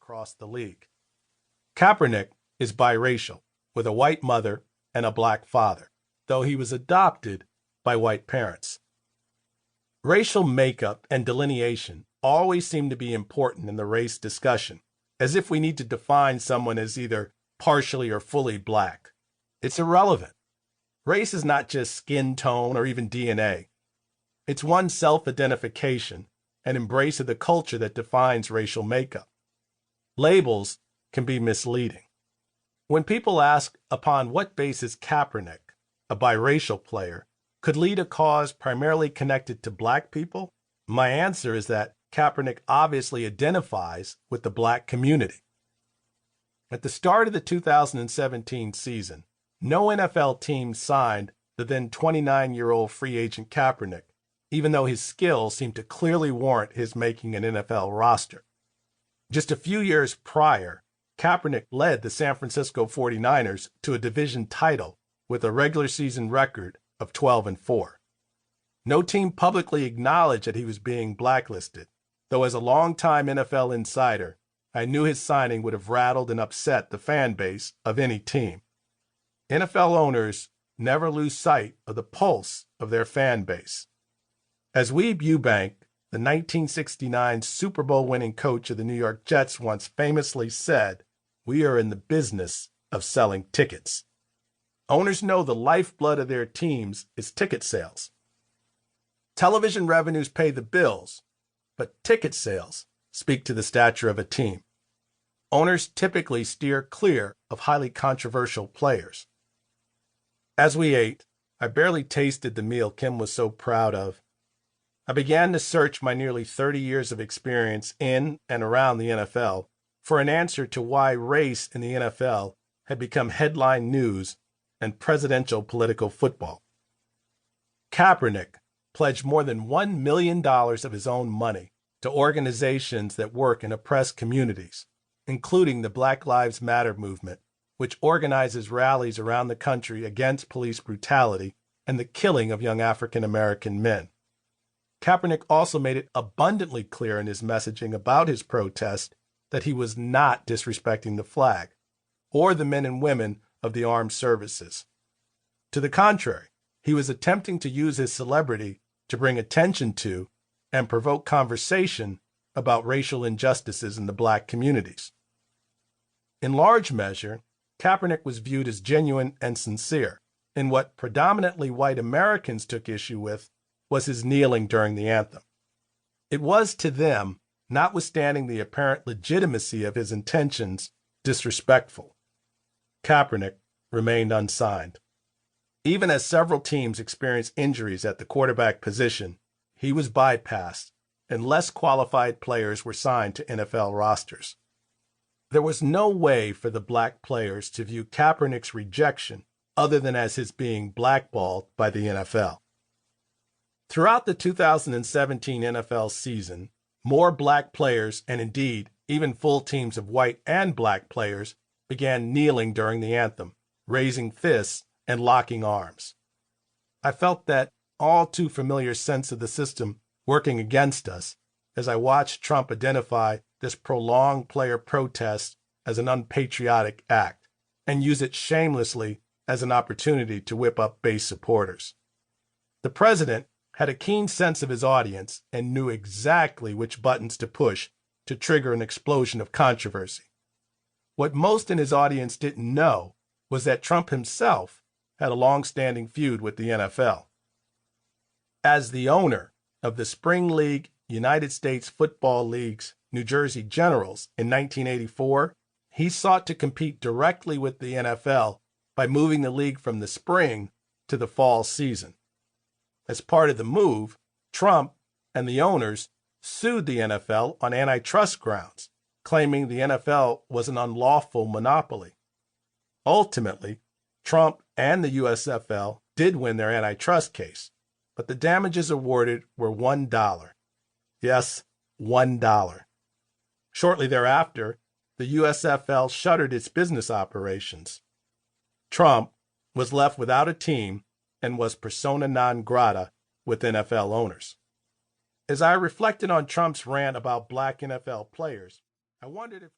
across the league. Kaepernick is biracial, with a white mother and a black father, though he was adopted by white parents. Racial makeup and delineation always seem to be important in the race discussion, as if we need to define someone as either partially or fully black. It's irrelevant. Race is not just skin tone or even DNA. It's one's self-identification and embrace of the culture that defines racial makeup. Labels can be misleading. When people ask upon what basis Kaepernick, a biracial player, could lead a cause primarily connected to black people, my answer is that Kaepernick obviously identifies with the black community. At the start of the 2017 season, no NFL team signed the then 29-year-old free agent Kaepernick, even though his skills seemed to clearly warrant his making an NFL roster. Just a few years prior, Kaepernick led the San Francisco 49ers to a division title with a regular season record of 12-4. No team publicly acknowledged that he was being blacklisted, though as a longtime NFL insider, I knew his signing would have rattled and upset the fan base of any team. NFL owners never lose sight of the pulse of their fan base. As Weeb Ewbank, the 1969 Super Bowl winning coach of the New York Jets, once famously said, "We are in the business of selling tickets." Owners know the lifeblood of their teams is ticket sales. Television revenues pay the bills, but ticket sales speak to the stature of a team. Owners typically steer clear of highly controversial players. As we ate, I barely tasted the meal Kim was so proud of. I began to search my nearly 30 years of experience in and around the NFL for an answer to why race in the NFL had become headline news and presidential political football. Kaepernick pledged more than $1 million of his own money to organizations that work in oppressed communities, including the Black Lives Matter movement, which organizes rallies around the country against police brutality and the killing of young African American men. Kaepernick also made it abundantly clear in his messaging about his protest that he was not disrespecting the flag or the men and women of the armed services. To the contrary, he was attempting to use his celebrity to bring attention to and provoke conversation about racial injustices in the black communities. In large measure, Kaepernick was viewed as genuine and sincere, and what predominantly white Americans took issue with was his kneeling during the anthem. It was to them, notwithstanding the apparent legitimacy of his intentions, disrespectful. Kaepernick remained unsigned. Even as several teams experienced injuries at the quarterback position, he was bypassed, and less qualified players were signed to NFL rosters. There was no way for the black players to view Kaepernick's rejection other than as his being blackballed by the NFL. Throughout the 2017 NFL season, more black players, and indeed even full teams of white and black players, began kneeling during the anthem, raising fists and locking arms. I felt that all too familiar sense of the system working against us as I watched Trump identify this prolonged player protest as an unpatriotic act and use it shamelessly as an opportunity to whip up base supporters. The president had a keen sense of his audience and knew exactly which buttons to push to trigger an explosion of controversy. What most in his audience didn't know was that Trump himself had a long-standing feud with the NFL. As the owner of the Spring League United States Football League's New Jersey Generals in 1984, he sought to compete directly with the NFL by moving the league from the spring to the fall season. As part of the move, Trump and the owners sued the NFL on antitrust grounds, claiming the NFL was an unlawful monopoly. Ultimately, Trump and the USFL did win their antitrust case, but the damages awarded were $1. Yes, $1. Shortly thereafter, the USFL shuttered its business operations. Trump was left without a team and was persona non grata with NFL owners. As I reflected on Trump's rant about black NFL players, I wondered if